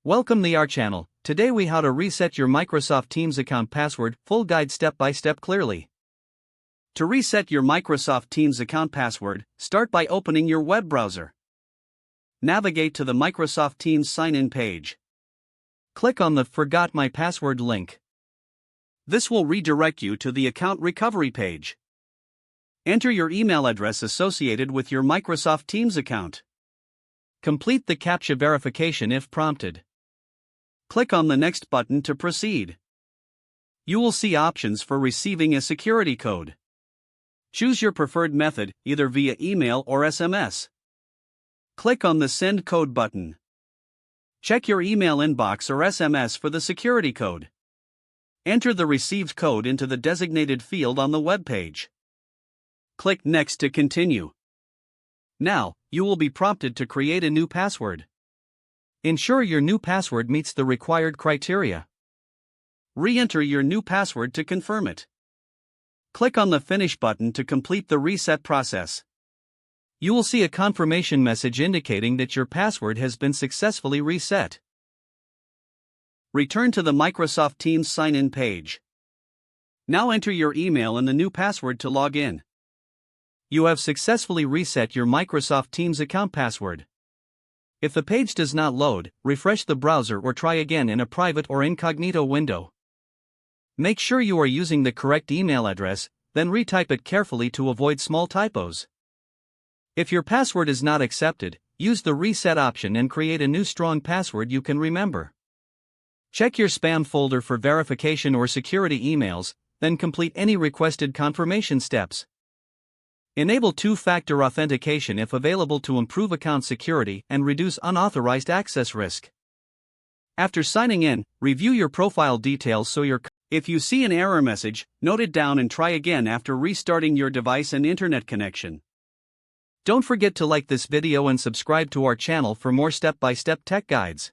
Welcome to our channel. Today we how to reset your Microsoft Teams account password, full guide step by step clearly. To reset your Microsoft Teams account password, start by opening your web browser. Navigate to the Microsoft Teams sign-in page. Click on the Forgot My Password link. This will redirect you to the account recovery page. Enter your email address associated with your Microsoft Teams account. Complete the CAPTCHA verification if prompted. Click on the Next button to proceed. You will see options for receiving a security code. Choose your preferred method, either via email or SMS. Click on the Send Code button. Check your email inbox or SMS for the security code. Enter the received code into the designated field on the web page. Click Next to continue. Now, you will be prompted to create a new password. Ensure your new password meets the required criteria. Re-enter your new password to confirm it. Click on the Finish button to complete the reset process. You will see a confirmation message indicating that your password has been successfully reset. Return to the Microsoft Teams sign-in page. Now enter your email and the new password to log in. You have successfully reset your Microsoft Teams account password. If the page does not load, refresh the browser or try again in a private or incognito window. Make sure you are using the correct email address, then retype it carefully to avoid small typos. If your password is not accepted, use the reset option and create a new strong password you can remember. Check your spam folder for verification or security emails, then complete any requested confirmation steps. Enable two-factor authentication if available to improve account security and reduce unauthorized access risk. After signing in, review your profile details If you see an error message, note it down and try again after restarting your device and internet connection. Don't forget to like this video and subscribe to our channel for more step-by-step tech guides.